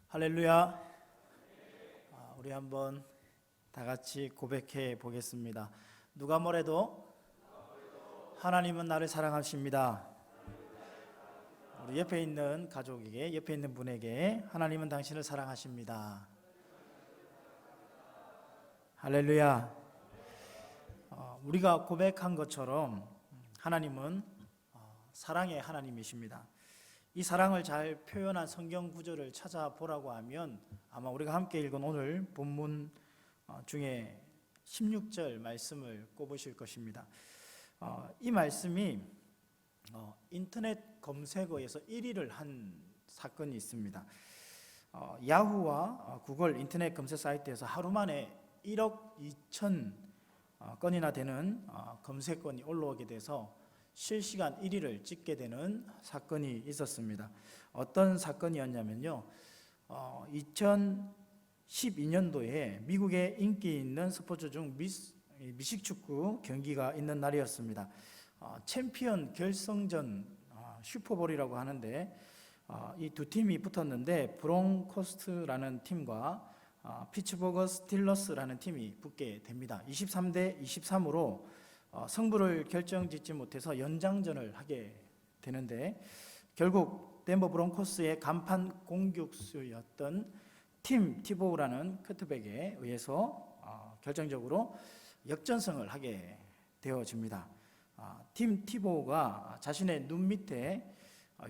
할렐루야. 우리 한번 다 같이 고백해 보겠습니다. 누가 뭐래도 하나님은 나를 사랑하십니다. 우리 옆에 있는 가족에게, 옆에 있는 분에게 하나님은 당신을 사랑하십니다. 할렐루야. 우리가 고백한 것처럼 하나님은 사랑의 하나님이십니다. 이 사랑을 잘 표현한 성경 구절을 찾아보라고 하면 아마 우리가 함께 읽은 오늘 본문 중에 16절 말씀을 꼽으실 것입니다. 이 말씀이 인터넷 검색어에서 1위를 한 사건이 있습니다. 야후와 구글 인터넷 검색 사이트에서 하루 만에 1억 2천 건이나 되는 검색건이 올라오게 돼서 실시간 1위를 찍게 되는 사건이 있었습니다. 어떤 사건이었냐면요, 2012년도에 미국의 인기 있는 스포츠 중 미식축구 경기가 있는 날이었습니다. 챔피언 결승전 슈퍼볼이라고 하는데 이 두 팀이 붙었는데 브론코스트라는 팀과 피츠버그 스틸러스라는 팀이 붙게 됩니다. 23대 23으로 승부를 결정짓지 못해서 연장전을 하게 되는데 결국 덴버 브론코스의 간판 공격수였던 팀 티보우라는 쿼터백에 의해서 결정적으로 역전승을 하게 되어집니다. 팀 티보우가 자신의 눈 밑에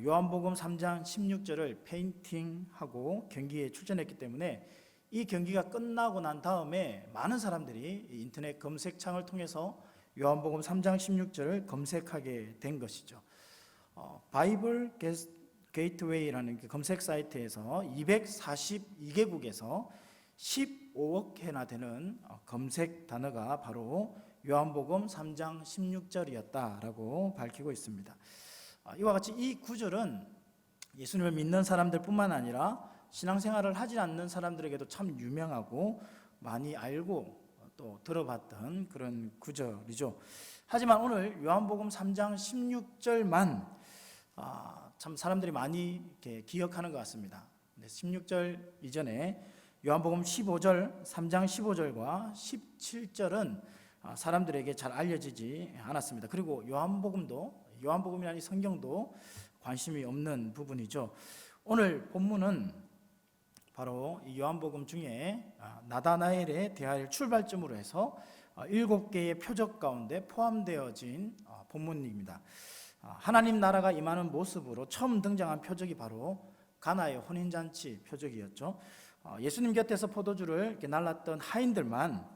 요한복음 3장 16절을 페인팅하고 경기에 출전했기 때문에 이 경기가 끝나고 난 다음에 많은 사람들이 인터넷 검색창을 통해서 요한복음 3장 16절을 검색하게 된 것이죠. 바이블 게이트웨이라는 검색 사이트에서 242개국에서 15억 회나 되는 검색 단어가 바로 요한복음 3장 16절이었다라고 밝히고 있습니다. 이와 같이 이 구절은 예수님을 믿는 사람들뿐만 아니라 신앙생활을 하지 않는 사람들에게도 참 유명하고 많이 알고 또 들어봤던 그런 구절이죠. 하지만 오늘 요한복음 3장 16절만 참 사람들이 많이 이렇게 기억하는 것 같습니다. 16절 이전에 요한복음 15절, 3장 15절과 17절은 사람들에게 잘 알려지지 않았습니다. 그리고 요한복음이라는 성경도 관심이 없는 부분이죠. 오늘 본문은 바로 이 요한복음 중에 나다나엘에 대하여 출발점으로 해서 7개의 표적 가운데 포함되어진 본문입니다. 하나님 나라가 임하는 모습으로 처음 등장한 표적이 바로 가나의 혼인잔치 표적이었죠. 예수님 곁에서 포도주를 이렇게 날랐던 하인들만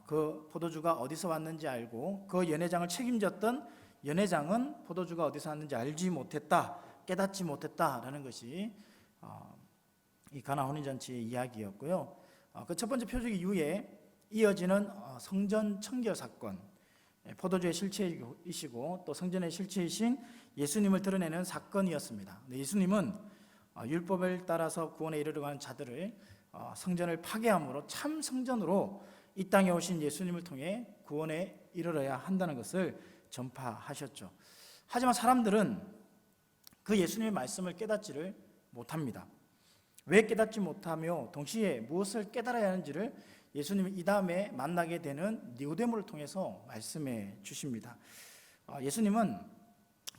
그 포도주가 어디서 왔는지 알고 그 연회장을 책임졌던 연회장은 포도주가 어디서 왔는지 알지 못했다, 깨닫지 못했다라는 것이 이 가나 혼인잔치의 이야기였고요. 그 첫 번째 표적 이후에 이어지는 성전 청결 사건, 포도주의 실체이시고 또 성전의 실체이신 예수님을 드러내는 사건이었습니다. 예수님은 율법을 따라서 구원에 이르러가는 자들을 성전을 파괴함으로 참 성전으로 이 땅에 오신 예수님을 통해 구원에 이르러야 한다는 것을 전파하셨죠. 하지만 사람들은 그 예수님의 말씀을 깨닫지를 못합니다. 왜 깨닫지 못하며 동시에 무엇을 깨달아야 하는지를 예수님이 이 다음에 만나게 되는 니고데모를 통해서 말씀해 주십니다. 예수님은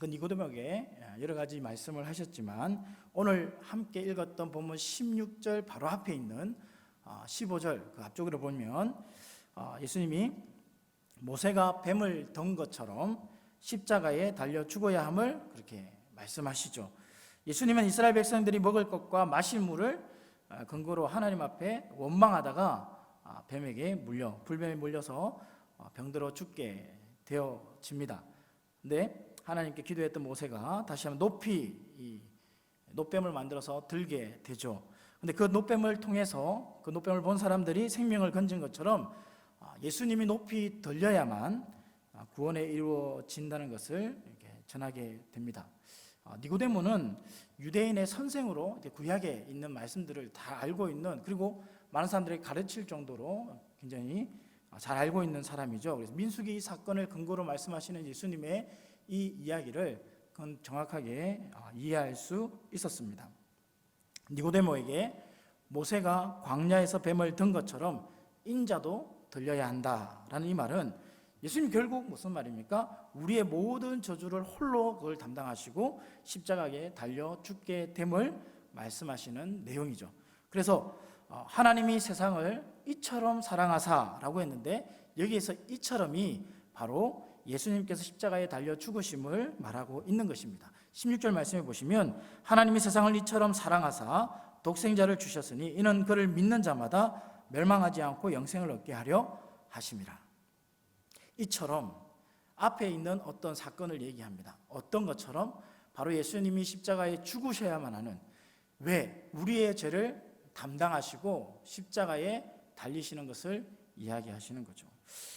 그 니고데모에게 여러 가지 말씀을 하셨지만 오늘 함께 읽었던 본문 16절 바로 앞에 있는 15절 그 앞쪽으로 보면 예수님이 모세가 뱀을 던 것처럼 십자가에 달려 죽어야 함을 그렇게 말씀하시죠. 예수님은 이스라엘 백성들이 먹을 것과 마실 물을 근거로 하나님 앞에 원망하다가 불뱀에 물려서 병들어 죽게 되어집니다. 근데 하나님께 기도했던 모세가 다시 한번 높이 이 놋뱀을 만들어서 들게 되죠. 근데 그 놋뱀을 통해서 그 놋뱀을 본 사람들이 생명을 건진 것처럼 예수님이 높이 들려야만 구원에 이루어진다는 것을 이렇게 전하게 됩니다. 니고데모는 유대인의 선생으로 구약에 있는 말씀들을 다 알고 있는, 그리고 많은 사람들에게 가르칠 정도로 굉장히 잘 알고 있는 사람이죠. 그래서 민수기 사건을 근거로 말씀하시는 예수님의 이 이야기를 정확하게 이해할 수 있었습니다. 니고데모에게 모세가 광야에서 뱀을 든 것처럼 인자도 들려야 한다라는 이 말은 예수님 결국 무슨 말입니까? 우리의 모든 저주를 홀로 그걸 담당하시고 십자가에 달려 죽게 됨을 말씀하시는 내용이죠. 그래서 하나님이 세상을 이처럼 사랑하사라고 했는데 여기에서 이처럼이 바로 예수님께서 십자가에 달려 죽으심을 말하고 있는 것입니다. 16절 말씀해 보시면 하나님이 세상을 이처럼 사랑하사 독생자를 주셨으니 이는 그를 믿는 자마다 멸망하지 않고 영생을 얻게 하려 하심이라. 이처럼 앞에 있는 어떤 사건을 얘기합니다. 어떤 것처럼? 바로 예수님이 십자가에 죽으셔야만 하는, 왜? 우리의 죄를 담당하시고 십자가에 달리시는 것을 이야기하시는 거죠.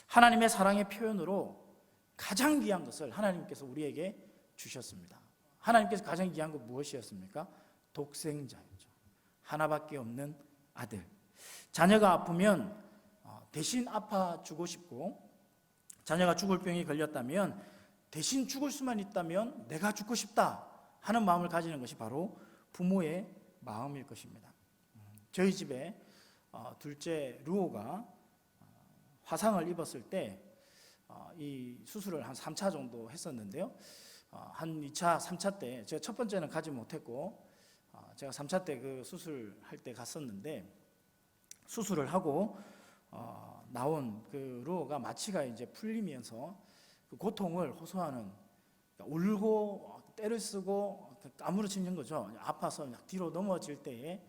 하나님의 사랑의 표현으로 가장 귀한 것을 하나님께서 우리에게 주셨습니다. 하나님께서 가장 귀한 것 무엇이었습니까? 독생자였죠. 하나밖에 없는 아들. 자녀가 아프면 대신 아파주고 싶고, 자녀가 죽을 병이 걸렸다면 대신 죽을 수만 있다면 내가 죽고 싶다 하는 마음을 가지는 것이 바로 부모의 마음일 것입니다. 저희 집에 둘째 루오가 화상을 입었을 때 이 수술을 한 3차 정도 했었는데요. 한 2차, 3차 때 제가 첫 번째는 가지 못했고 제가 3차 때 그 수술할 때 갔었는데, 수술을 하고 나온 그 루어가 마취가 이제 풀리면서 그 고통을 호소하는, 울고 때를 쓰고 아무렇지 않은 거죠. 아파서 뒤로 넘어질 때에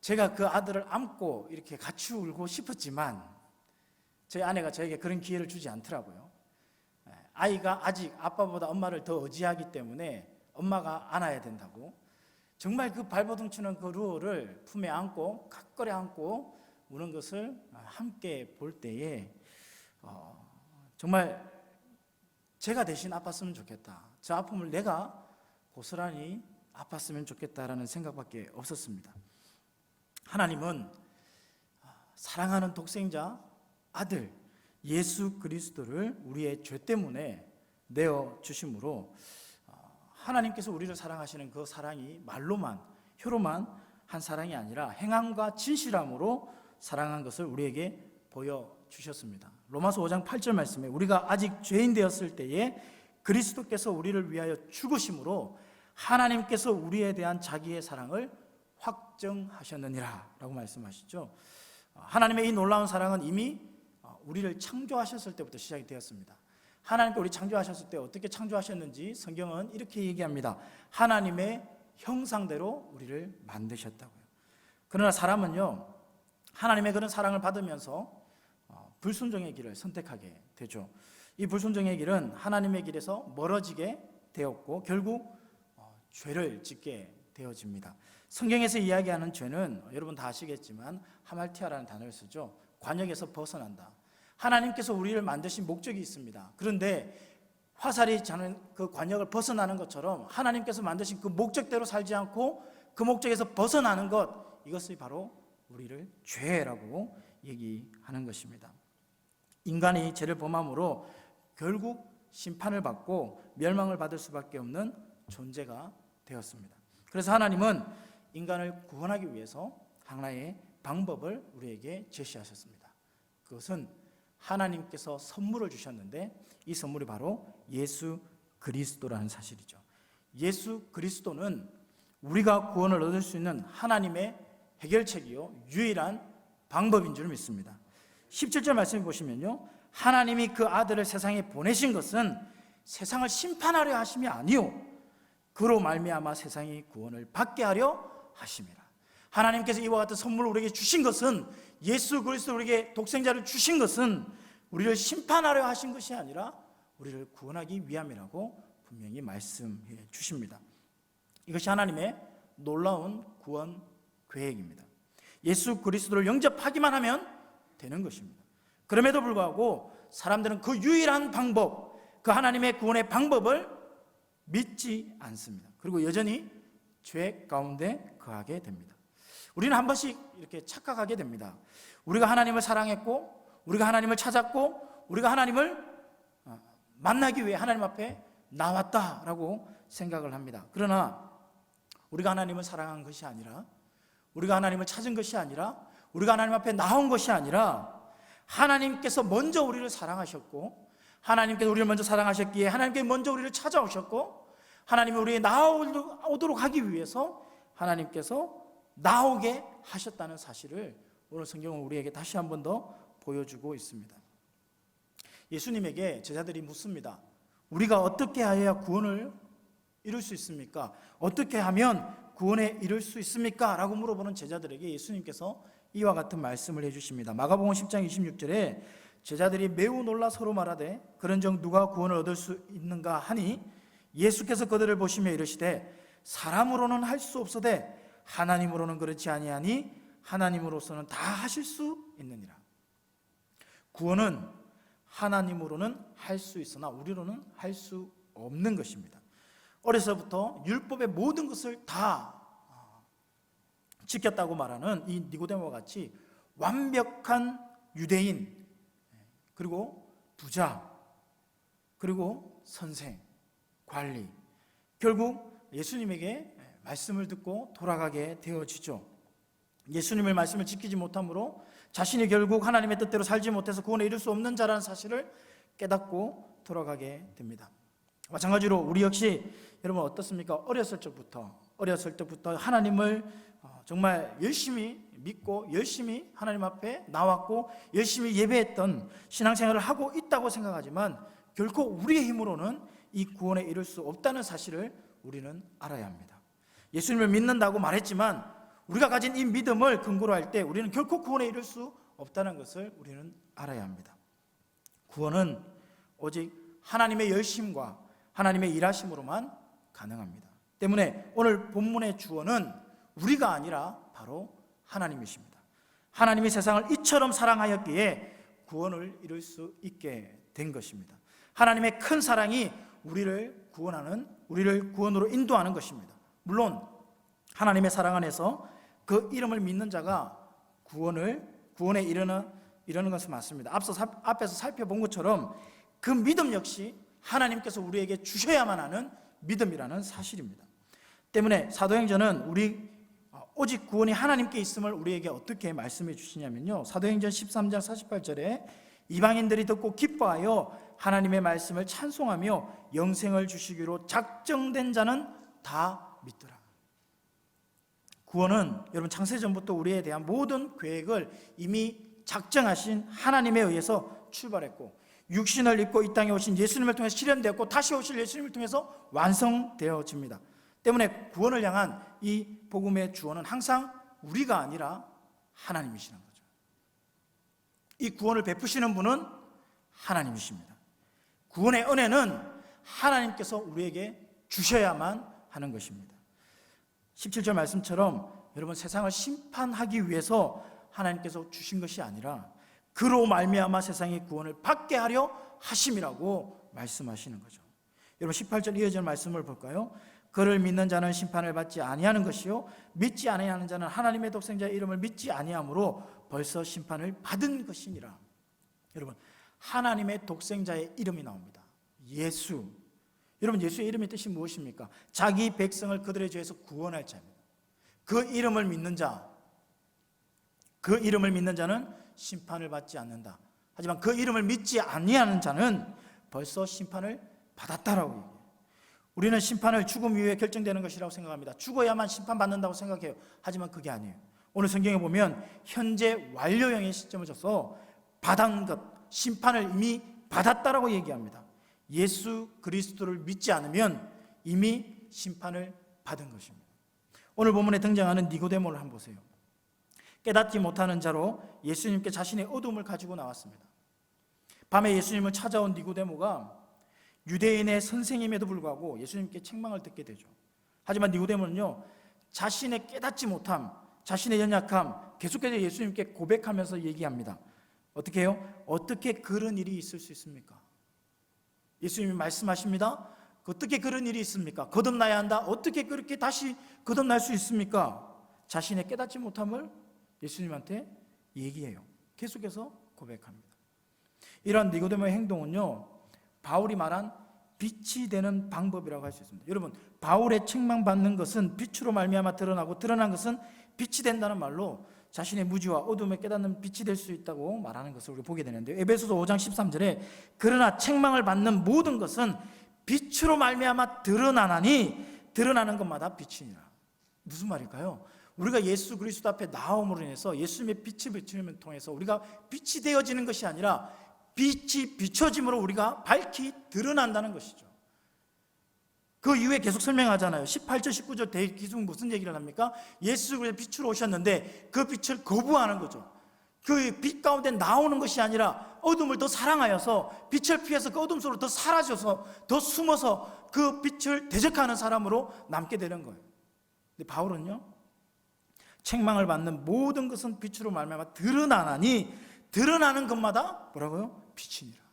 제가 그 아들을 안고 이렇게 같이 울고 싶었지만 제 아내가 저에게 그런 기회를 주지 않더라고요. 아이가 아직 아빠보다 엄마를 더 의지하기 때문에 엄마가 안아야 된다고. 정말 그 발버둥 치는 그 루어를 품에 안고 가까이 안고 우는 것을 함께 볼 때에 정말 제가 대신 아팠으면 좋겠다, 저 아픔을 내가 고스란히 아팠으면 좋겠다라는 생각밖에 없었습니다. 하나님은 사랑하는 독생자 아들 예수 그리스도를 우리의 죄 때문에 내어 주심으로 하나님께서 우리를 사랑하시는 그 사랑이 말로만, 혀로만 한 사랑이 아니라 행함과 진실함으로 사랑한 것을 우리에게 보여주셨습니다. 로마서 5장 8절 말씀에 우리가 아직 죄인 되었을 때에 그리스도께서 우리를 위하여 죽으심으로 하나님께서 우리에 대한 자기의 사랑을 확정하셨느니라 라고 말씀하시죠. 하나님의 이 놀라운 사랑은 이미 우리를 창조하셨을 때부터 시작이 되었습니다. 하나님께 우리 창조하셨을 때 어떻게 창조하셨는지 성경은 이렇게 얘기합니다. 하나님의 형상대로 우리를 만드셨다고요. 그러나 사람은요, 하나님의 그런 사랑을 받으면서 불순종의 길을 선택하게 되죠. 이 불순종의 길은 하나님의 길에서 멀어지게 되었고 결국 죄를 짓게 되어집니다. 성경에서 이야기하는 죄는 여러분 다 아시겠지만 하말티아라는 단어를 쓰죠. 관역에서 벗어난다. 하나님께서 우리를 만드신 목적이 있습니다. 그런데 화살이 자는 그 관역을 벗어나는 것처럼 하나님께서 만드신 그 목적대로 살지 않고 그 목적에서 벗어나는 것, 이것이 바로 우리를 죄라고 얘기하는 것입니다. 인간이 죄를 범함으로 결국 심판을 받고 멸망을 받을 수밖에 없는 존재가 되었습니다. 그래서 하나님은 인간을 구원하기 위해서 하나의 방법을 우리에게 제시하셨습니다. 그것은 하나님께서 선물을 주셨는데 이 선물이 바로 예수 그리스도라는 사실이죠. 예수 그리스도는 우리가 구원을 얻을 수 있는 하나님의 해결책이요 유일한 방법인 줄 믿습니다. 17절 말씀해 보시면요, 하나님이 그 아들을 세상에 보내신 것은 세상을 심판하려 하심이 아니요 그로 말미암아 세상이 구원을 받게 하려 하심이라. 하나님께서 이와 같은 선물을 우리에게 주신 것은, 예수 그리스도 우리에게 독생자를 주신 것은 우리를 심판하려 하신 것이 아니라 우리를 구원하기 위함이라고 분명히 말씀해 주십니다. 이것이 하나님의 놀라운 구원 계획입니다. 예수 그리스도를 영접하기만 하면 되는 것입니다. 그럼에도 불구하고 사람들은 그 유일한 방법, 그 하나님의 구원의 방법을 믿지 않습니다. 그리고 여전히 죄 가운데 거하게 됩니다. 우리는 한 번씩 이렇게 착각하게 됩니다. 우리가 하나님을 사랑했고, 우리가 하나님을 찾았고, 우리가 하나님을 만나기 위해 하나님 앞에 나왔다라고 생각을 합니다. 그러나 우리가 하나님을 사랑한 것이 아니라, 우리가 하나님을 찾은 것이 아니라, 우리가 하나님 앞에 나온 것이 아니라 하나님께서 먼저 우리를 사랑하셨고, 하나님께서 우리를 먼저 사랑하셨기에 하나님께서 먼저 우리를 찾아오셨고, 하나님이 우리에게 나오도록 하기 위해서 하나님께서 나오게 하셨다는 사실을 오늘 성경은 우리에게 다시 한 번 더 보여주고 있습니다. 예수님에게 제자들이 묻습니다. 우리가 어떻게 해야 구원을 이룰 수 있습니까? 어떻게 하면 구원에 이룰 수 있습니까? 라고 물어보는 제자들에게 예수님께서 이와 같은 말씀을 해주십니다. 마가복음 10장 26절에 제자들이 매우 놀라 서로 말하되 그런즉 누가 구원을 얻을 수 있는가 하니 예수께서 그들을 보시며 이르시되 사람으로는 할 수 없으되 하나님으로는 그렇지 아니하니 하나님으로서는 다 하실 수 있느니라. 구원은 하나님으로는 할 수 있으나 우리로는 할 수 없는 것입니다. 어려서부터 율법의 모든 것을 다 지켰다고 말하는 이 니고데모와 같이 완벽한 유대인, 그리고 부자, 그리고 선생, 관리, 결국 예수님에게 말씀을 듣고 돌아가게 되어지죠. 예수님의 말씀을 지키지 못함으로 자신이 결국 하나님의 뜻대로 살지 못해서 구원에 이를 수 없는 자라는 사실을 깨닫고 돌아가게 됩니다. 마찬가지로 우리 역시 여러분 어떻습니까? 어렸을 때부터 하나님을 정말 열심히 믿고 열심히 하나님 앞에 나왔고 열심히 예배했던 신앙생활을 하고 있다고 생각하지만 결코 우리의 힘으로는 이 구원에 이를 수 없다는 사실을 우리는 알아야 합니다. 예수님을 믿는다고 말했지만 우리가 가진 이 믿음을 근거로 할 때 우리는 결코 구원에 이를 수 없다는 것을 우리는 알아야 합니다. 구원은 오직 하나님의 열심과 하나님의 일하심으로만 가능합니다. 때문에 오늘 본문의 주어는 우리가 아니라 바로 하나님이십니다. 하나님이 세상을 이처럼 사랑하였기에 구원을 이룰 수 있게 된 것입니다. 하나님의 큰 사랑이 우리를 구원으로 인도하는 것입니다. 물론 하나님의 사랑 안에서 그 이름을 믿는 자가 구원에 이르는 것은 맞습니다. 앞에서 살펴본 것처럼 그 믿음 역시 하나님께서 우리에게 주셔야만 하는 믿음이라는 사실입니다. 때문에 사도행전은 오직 구원이 하나님께 있음을 우리에게 어떻게 말씀해 주시냐면요, 사도행전 13장 48절에 이방인들이 듣고 기뻐하여 하나님의 말씀을 찬송하며 영생을 주시기로 작정된 자는 다 믿더라. 구원은 여러분 창세전부터 우리에 대한 모든 계획을 이미 작정하신 하나님에 의해서 출발했고 육신을 입고 이 땅에 오신 예수님을 통해서 실현되었고 다시 오실 예수님을 통해서 완성되어집니다. 때문에 구원을 향한 이 복음의 주어는 항상 우리가 아니라 하나님이시는 거죠. 이 구원을 베푸시는 분은 하나님이십니다. 구원의 은혜는 하나님께서 우리에게 주셔야만 하는 것입니다. 17절 말씀처럼 여러분 세상을 심판하기 위해서 하나님께서 주신 것이 아니라 그로 말미암아 세상의 구원을 받게 하려 하심이라고 말씀하시는 거죠. 여러분 18절 이어지는 말씀을 볼까요? 그를 믿는 자는 심판을 받지 아니하는 것이요 믿지 아니하는 자는 하나님의 독생자의 이름을 믿지 아니함으로 벌써 심판을 받은 것이니라. 여러분 하나님의 독생자의 이름이 나옵니다. 예수. 여러분 예수의 이름의 뜻이 무엇입니까? 자기 백성을 그들의 죄에서 구원할 자입니다. 그 이름을 믿는 자는 심판을 받지 않는다. 하지만 그 이름을 믿지 아니하는 자는 벌써 심판을 받았다라고 얘기해요. 우리는 심판을 죽음 이후에 결정되는 것이라고 생각합니다. 죽어야만 심판받는다고 생각해요. 하지만 그게 아니에요. 오늘 성경에 보면 현재 완료형의 시점을 줘서 받은 것, 심판을 이미 받았다라고 얘기합니다. 예수 그리스도를 믿지 않으면 이미 심판을 받은 것입니다. 오늘 본문에 등장하는 니고데모를 한번 보세요. 깨닫지 못하는 자로 예수님께 자신의 어둠을 가지고 나왔습니다. 밤에 예수님을 찾아온 니고데모가 유대인의 선생임에도 불구하고 예수님께 책망을 듣게 되죠. 하지만 니고데모는요, 자신의 깨닫지 못함, 자신의 연약함 계속해서 예수님께 고백하면서 얘기합니다. 어떻게 해요? 어떻게 그런 일이 있을 수 있습니까? 예수님이 말씀하십니다. 어떻게 그런 일이 있습니까? 거듭나야 한다. 어떻게 그렇게 다시 거듭날 수 있습니까? 자신의 깨닫지 못함을 예수님한테 얘기해요. 계속해서 고백합니다. 이러한 니고데모의 행동은요, 바울이 말한 빛이 되는 방법이라고 할 수 있습니다. 여러분, 바울의 책망받는 것은 빛으로 말미암아 드러나고 드러난 것은 빛이 된다는 말로 자신의 무지와 어둠에 깨닫는 빛이 될 수 있다고 말하는 것을 우리가 보게 되는데요. 에베소서 5장 13절에 그러나 책망을 받는 모든 것은 빛으로 말미암아 드러나나니 드러나는 것마다 빛이니라. 무슨 말일까요? 우리가 예수 그리스도 앞에 나옴으로 인해서 예수님의 빛을 비추심을 통해서 우리가 빛이 되어지는 것이 아니라 빛이 비춰짐으로 우리가 밝히 드러난다는 것이죠. 그 이후에 계속 설명하잖아요. 18절 19절 대기둥 무슨 얘기를 합니까? 예수 그리스도 빛으로 오셨는데 그 빛을 거부하는 거죠. 그 빛 가운데 나오는 것이 아니라 어둠을 더 사랑하여서 빛을 피해서 그 어둠 속으로 더 사라져서 더 숨어서 그 빛을 대적하는 사람으로 남게 되는 거예요. 근데 바울은요, 책망을 받는 모든 것은 빛으로 말미암아 드러나나니 드러나는 것마다 뭐라고요? 빛이니라.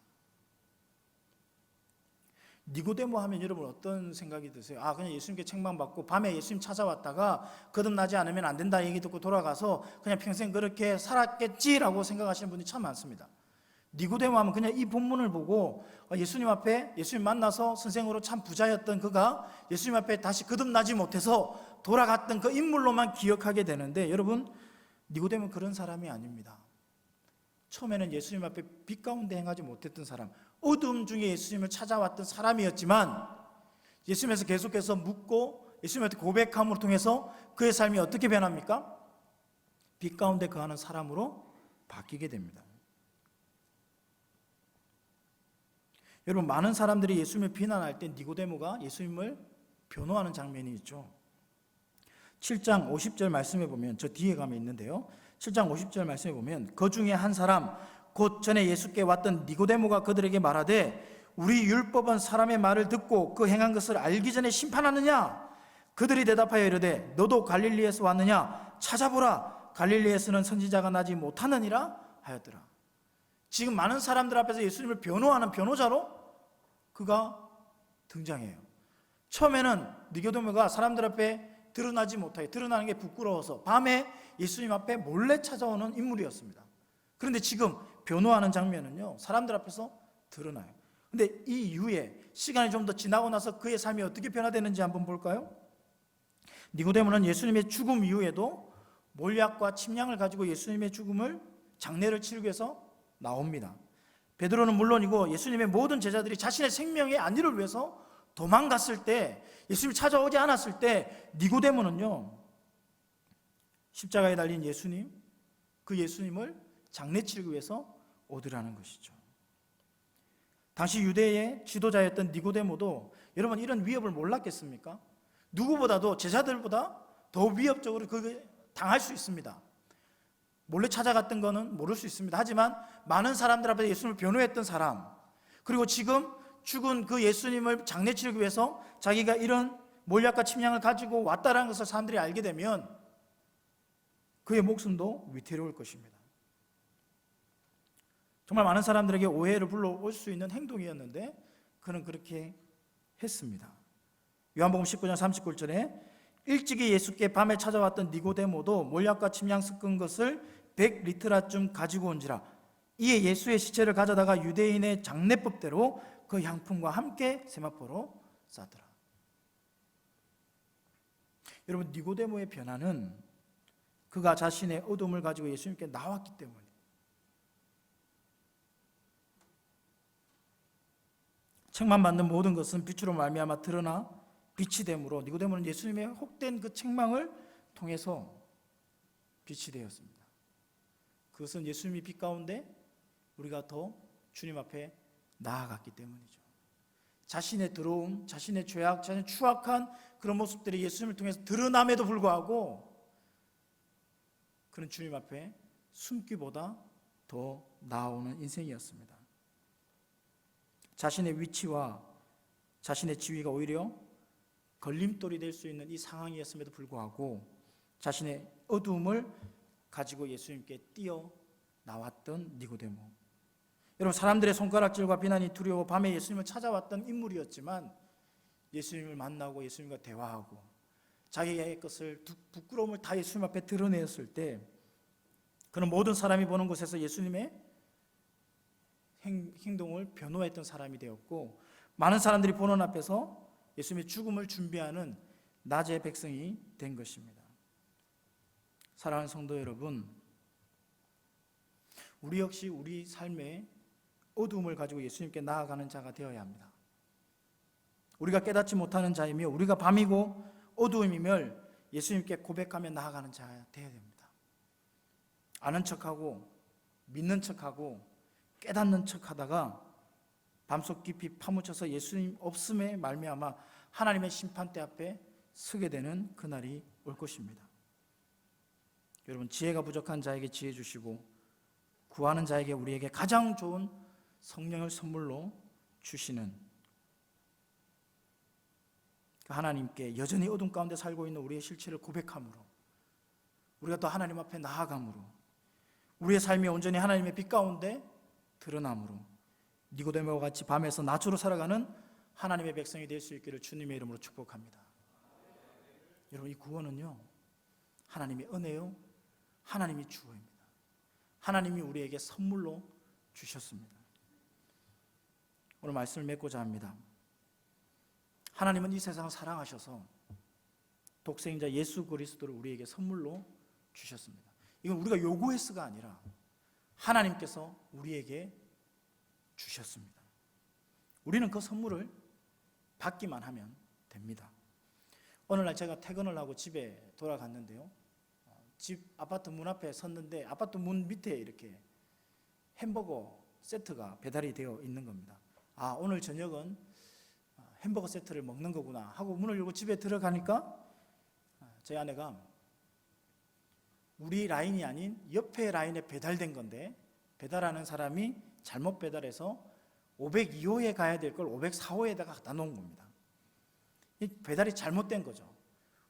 니고데모 하면 여러분 어떤 생각이 드세요? 그냥 예수님께 책망받고 밤에 예수님 찾아왔다가 거듭나지 않으면 안 된다 얘기 듣고 돌아가서 그냥 평생 그렇게 살았겠지라고 생각하시는 분이 참 많습니다. 니고데모 하면 그냥 이 본문을 보고 예수님 앞에 예수님 만나서 선생으로 참 부자였던 그가 예수님 앞에 다시 거듭나지 못해서 돌아갔던 그 인물로만 기억하게 되는데, 여러분, 니고데모는 그런 사람이 아닙니다. 처음에는 예수님 앞에 빛 가운데 행하지 못했던 사람, 어둠 중에 예수님을 찾아왔던 사람이었지만 예수님에서 계속해서 묻고 예수님한테 고백함으로 통해서 그의 삶이 어떻게 변합니까? 빛 가운데 거하는 사람으로 바뀌게 됩니다. 여러분, 많은 사람들이 예수님을 비난할 때 니고데모가 예수님을 변호하는 장면이 있죠. 7장 50절 말씀해 보면, 저 뒤에 가면 있는데요, 7장 50절 말씀해 보면 그 중에 한 사람 곧 전에 예수께 왔던 니고데모가 그들에게 말하되 우리 율법은 사람의 말을 듣고 그 행한 것을 알기 전에 심판하느냐? 그들이 대답하여 이르되 너도 갈릴리에서 왔느냐? 찾아보라, 갈릴리에서는 선지자가 나지 못하느니라 하였더라. 지금 많은 사람들 앞에서 예수님을 변호하는 변호자로 그가 등장해요. 처음에는 니고데모가 사람들 앞에 드러나지 못하게, 드러나는 게 부끄러워서 밤에 예수님 앞에 몰래 찾아오는 인물이었습니다. 그런데 지금 변호하는 장면은요, 사람들 앞에서 드러나요. 근데 이 이후에 시간이 좀 더 지나고 나서 그의 삶이 어떻게 변화되는지 한번 볼까요? 니고데모는 예수님의 죽음 이후에도 몰약과 침량을 가지고 예수님의 죽음을 장례를 치르기 위해서 나옵니다. 베드로는 물론이고 예수님의 모든 제자들이 자신의 생명의 안위를 위해서 도망갔을 때, 예수님이 찾아오지 않았을 때 니고데모는요, 십자가에 달린 예수님, 그 예수님을 장례 치르기 위해서 오더라는 것이죠. 당시 유대의 지도자였던 니고데모도 여러분 이런 위협을 몰랐겠습니까? 누구보다도, 제자들보다 더 위협적으로 그게 당할 수 있습니다. 몰래 찾아갔던 거는 모를 수 있습니다. 하지만 많은 사람들 앞에서 예수님을 변호했던 사람, 그리고 지금 죽은 그 예수님을 장례 치르기 위해서 자기가 이런 몰약과 침량을 가지고 왔다는 것을 사람들이 알게 되면 그의 목숨도 위태로울 것입니다. 정말 많은 사람들에게 오해를 불러올 수 있는 행동이었는데 그는 그렇게 했습니다. 요한복음 19장 39절에 일찍이 예수께 밤에 찾아왔던 니고데모도 몰약과 침량 섞은 것을 100리트라쯤 가지고 온지라. 이에 예수의 시체를 가져다가 유대인의 장례법대로 그 향품과 함께 세마포로 싸더라. 여러분, 니고데모의 변화는 그가 자신의 어둠을 가지고 예수님께 나왔기 때문에, 책망받는 모든 것은 빛으로 말미암아 드러나 빛이 되므로 니고데모는 예수님의 혹된 그 책망을 통해서 빛이 되었습니다. 그것은 예수님이 빛 가운데 우리가 더 주님 앞에 나아갔기 때문이죠. 자신의 더러움, 자신의 죄악, 자신의 추악한 그런 모습들이 예수님을 통해서 드러남에도 불구하고 그는 주님 앞에 숨기보다 더 나아오는 인생이었습니다. 자신의 위치와 자신의 지위가 오히려 걸림돌이 될 수 있는 이 상황이었음에도 불구하고 자신의 어두움을 가지고 예수님께 뛰어 나왔던 니고데모. 여러분, 사람들의 손가락질과 비난이 두려워 밤에 예수님을 찾아왔던 인물이었지만 예수님을 만나고 예수님과 대화하고 자기의 것을, 부끄러움을 다 예수님 앞에 드러내었을 때 그는 모든 사람이 보는 곳에서 예수님의 행동을 변호했던 사람이 되었고, 많은 사람들이 보는 앞에서 예수님의 죽음을 준비하는 낮의 백성이 된 것입니다. 사랑하는 성도 여러분, 우리 역시 우리 삶에 어두움을 가지고 예수님께 나아가는 자가 되어야 합니다. 우리가 깨닫지 못하는 자이며 우리가 밤이고 어두움이며 예수님께 고백하며 나아가는 자가 되어야 됩니다. 아는 척하고 믿는 척하고 깨닫는 척하다가 밤속 깊이 파묻혀서 예수님 없음에 말미암아 하나님의 심판대 앞에 서게 되는 그날이 올 것입니다. 여러분, 지혜가 부족한 자에게 지혜 주시고 구하는 자에게 우리에게 가장 좋은 성령을 선물로 주시는 하나님께 여전히 어둠 가운데 살고 있는 우리의 실체를 고백함으로, 우리가 또 하나님 앞에 나아감으로, 우리의 삶이 온전히 하나님의 빛 가운데 드러남으로 니고데모와 같이 밤에서 낮으로 살아가는 하나님의 백성이 될 수 있기를 주님의 이름으로 축복합니다. 여러분, 이 구원은요, 하나님의 은혜요, 하나님이 주어입니다. 하나님이 우리에게 선물로 주셨습니다. 오늘 말씀을 맺고자 합니다. 하나님은 이 세상을 사랑하셔서 독생자 예수 그리스도를 우리에게 선물로 주셨습니다. 이건 우리가 요구해서가 아니라 하나님께서 우리에게 주셨습니다. 우리는 그 선물을 받기만 하면 됩니다. 어느 날 제가 퇴근을 하고 집에 돌아갔는데요, 집 아파트 문 앞에 섰는데 아파트 문 밑에 이렇게 햄버거 세트가 배달이 되어 있는 겁니다. 아, 오늘 저녁은 햄버거 세트를 먹는 거구나 하고 문을 열고 집에 들어가니까 제 아내가 우리 라인이 아닌 옆에 라인에 배달된 건데 배달하는 사람이 잘못 배달해서 502호에 가야 될 걸 504호에다가 갖다 놓은 겁니다. 이 배달이 잘못된 거죠.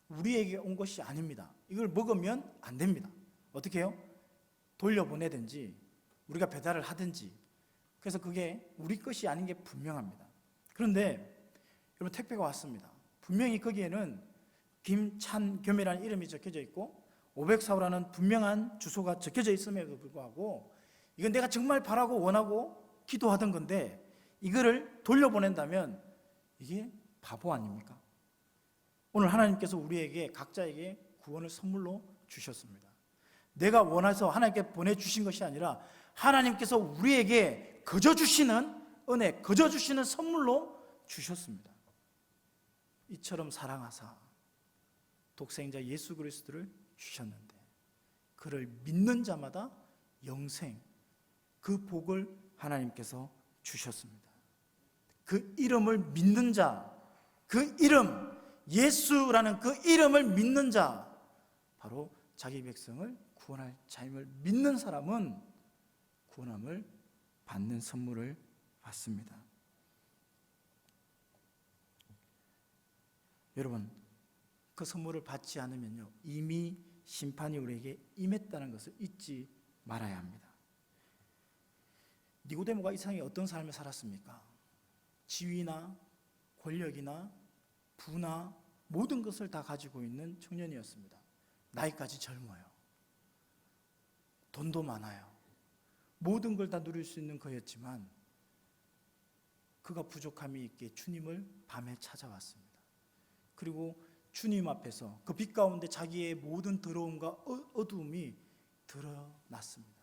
우리에게 온 것이 아닙니다. 이걸 먹으면 안 됩니다. 어떻게 해요? 돌려보내든지 우리가 배달을 하든지. 그래서 그게 우리 것이 아닌 게 분명합니다. 그런데 여러분, 택배가 왔습니다. 분명히 거기에는 김찬겸이라는 이름이 적혀져 있고 504호라는 분명한 주소가 적혀져 있음에도 불구하고 이건 내가 정말 바라고 원하고 기도하던 건데 이거를 돌려보낸다면 이게 바보 아닙니까? 오늘 하나님께서 우리에게 각자에게 구원을 선물로 주셨습니다. 내가 원해서 하나님께 보내주신 것이 아니라 하나님께서 우리에게 거저 주시는 은혜, 거저 주시는 선물로 주셨습니다. 이처럼 사랑하사 독생자 예수 그리스도를 주셨는데 그를 믿는 자마다 영생, 그 복을 하나님께서 주셨습니다. 그 이름을 믿는 자, 그 이름, 예수라는 그 이름을 믿는 자, 바로 자기 백성을 구원할 자임을 믿는 사람은 구원함을 받는 선물을 받습니다. 여러분, 그 선물을 받지 않으면요, 이미 심판이 우리에게 임했다는 것을 잊지 말아야 합니다. 니고데모가 이 세상에 어떤 삶을 살았습니까? 지위나 권력이나 부나 모든 것을 다 가지고 있는 청년이었습니다. 나이까지 젊어요. 돈도 많아요. 모든 걸 다 누릴 수 있는 그였지만 그가 부족함이 있기에 주님을 밤에 찾아왔습니다. 그리고 주님 앞에서 그 빛 가운데 자기의 모든 더러움과 어두움이 드러났습니다.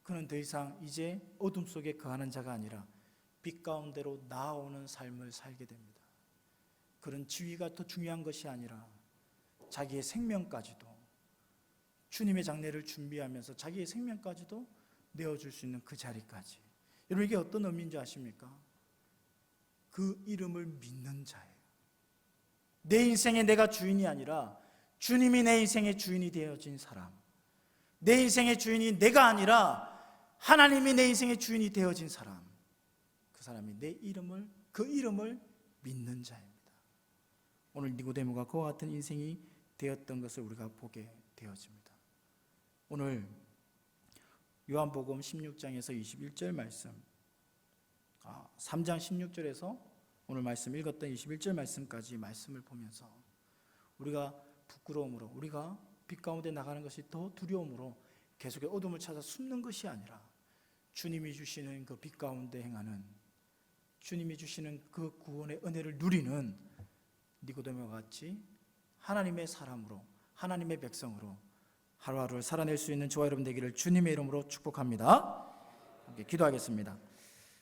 그는 더 이상 이제 어둠 속에 거하는 자가 아니라 빛 가운데로 나아오는 삶을 살게 됩니다. 그런 지위가 더 중요한 것이 아니라 자기의 생명까지도, 주님의 장례를 준비하면서 자기의 생명까지도 내어줄 수 있는 그 자리까지. 여러분, 이게 어떤 의미인지 아십니까? 그 이름을 믿는 자예요. 내 인생에 내가 주인이 아니라 주님이 내 인생의 주인이 되어진 사람, 내 인생의 주인이 내가 아니라 하나님이 내 인생의 주인이 되어진 사람, 그 사람이 내 이름을, 그 이름을 믿는 자입니다. 오늘 니고데모가 그와 같은 인생이 되었던 것을 우리가 보게 되어집니다. 오늘 요한복음 16장에서 21절 말씀, 3장 16절에서 오늘 말씀 읽었던 21절 말씀까지 말씀을 보면서 우리가 부끄러움으로, 우리가 빛 가운데 나가는 것이 더 두려움으로 계속의 어둠을 찾아 숨는 것이 아니라 주님이 주시는 그 빛 가운데 행하는 주님이 주시는 그 구원의 은혜를 누리는 니고데모와 같이 하나님의 사람으로, 하나님의 백성으로 하루하루를 살아낼 수 있는 저와 여러분 되기를 주님의 이름으로 축복합니다. 함께 기도하겠습니다.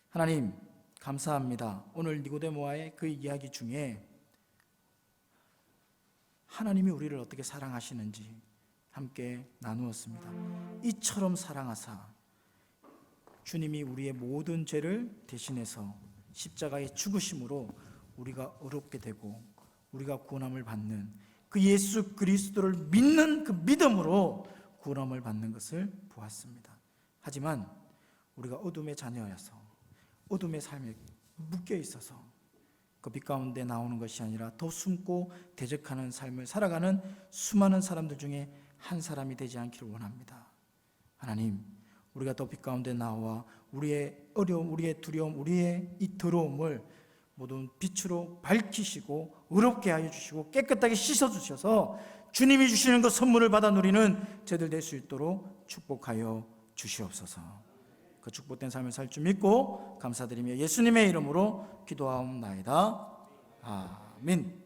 하나님 감사합니다. 오늘 니고데모와의 그 이야기 중에 하나님이 우리를 어떻게 사랑하시는지 함께 나누었습니다. 이처럼 사랑하사 주님이 우리의 모든 죄를 대신해서 십자가의 죽으심으로 우리가 의롭게 되고 우리가 구원함을 받는 그 예수 그리스도를 믿는 그 믿음으로 구원함을 받는 것을 보았습니다. 하지만 우리가 어둠의 자녀여서 어둠의 삶에 묶여 있어서 그 빛 가운데 나오는 것이 아니라 더 숨고 대적하는 삶을 살아가는 수많은 사람들 중에 한 사람이 되지 않기를 원합니다. 하나님, 우리가 더 빛 가운데 나와 우리의 어려움, 우리의 두려움, 우리의 이 더러움을 모든 빛으로 밝히시고 의롭게 하여 주시고 깨끗하게 씻어 주셔서 주님이 주시는 그 선물을 받아 누리는 저희들 될 수 있도록 축복하여 주시옵소서. 그 축복된 삶을 살 줄 믿고 감사드리며 예수님의 이름으로 기도하옵나이다. 아멘.